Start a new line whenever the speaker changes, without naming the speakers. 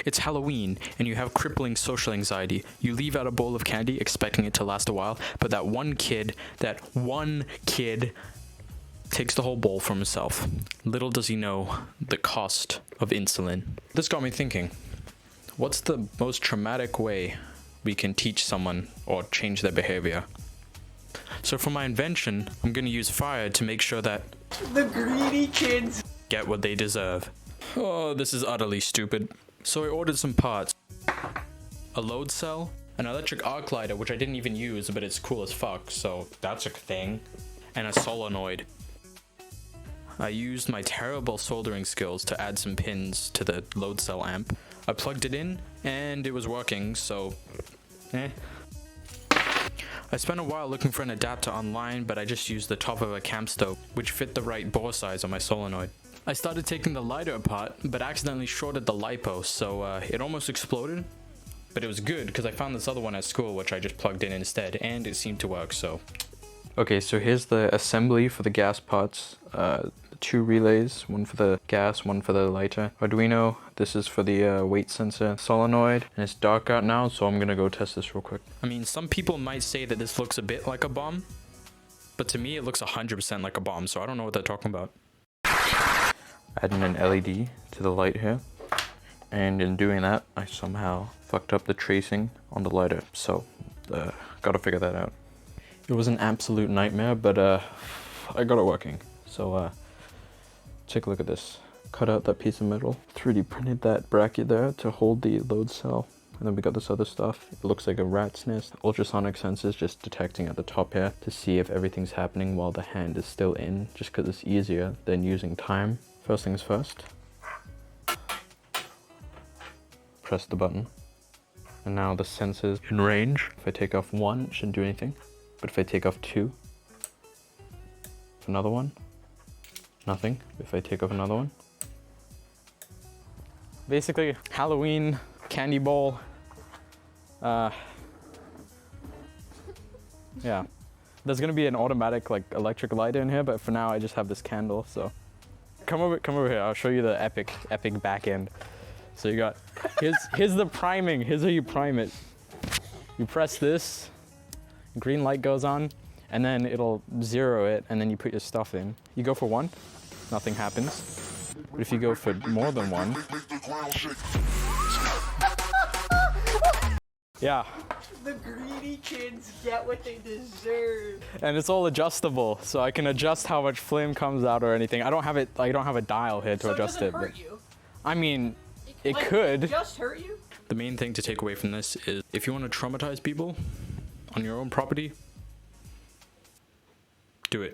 It's Halloween, and you have crippling social anxiety. You leave out a bowl of candy expecting it to last a while, but that one kid takes the whole bowl from himself. Little does he know the cost of insulin. This got me thinking, what's the most traumatic way we can teach someone or change their behavior? So for my invention, I'm gonna use fire to make sure that
the greedy kids
get what they deserve. Oh, this is utterly stupid. So I ordered some parts. A load cell, an electric arc lighter, which I didn't even use, but it's cool as fuck, so that's a thing, and a solenoid. I used my terrible soldering skills to add some pins to the load cell amp. I plugged it in, and it was working, so I spent a while looking for an adapter online, but I just used the top of a camp stove, which fit the right bore size on my solenoid. I started taking the lighter apart, but accidentally shorted the LiPo, so it almost exploded. But it was good, because I found this other one at school, which I just plugged in instead, and it seemed to work, so. Okay, so here's the assembly for the gas pots. Two relays, one for the gas, one for the lighter. Arduino, this is for the weight sensor solenoid, and it's dark out now, so I'm gonna go test this real quick. I mean, some people might say that this looks a bit like a bomb, but to me it looks 100% like a bomb, so I don't know what they're talking about. Adding an LED to the light here, and in doing that, I somehow fucked up the tracing on the lighter, so gotta figure that out. It was an absolute nightmare, but I got it working, so take a look at this. Cut out that piece of metal, 3D printed that bracket there to hold the load cell, and then we got this other stuff. It looks like a rat's nest. Ultrasonic sensors just detecting at the top here to see if everything's happening while the hand is still in, just because it's easier than using time. First things first, press the button, and now the sensor's in range. If I take off one, it shouldn't do anything, but if I take off two, another one, nothing. If I take off another one. Basically, Halloween candy bowl. Yeah. There's gonna be an automatic like electric lighter in here, but for now I just have this candle, so. Come over here, I'll show you the epic back end. So you got, here's the priming, here's how you prime it. You press this, green light goes on, and then it'll zero it, and then you put your stuff in. You go for one, nothing happens. But if you go for more than one, yeah.
The greedy kids get what they deserve.
And it's all adjustable, so I can adjust how much flame comes out or anything. I don't have a dial here to adjust it.
Hurt you?
I mean, it could.
It just hurt you?
The main thing to take away from this is if you want to traumatize people on your own property, do it.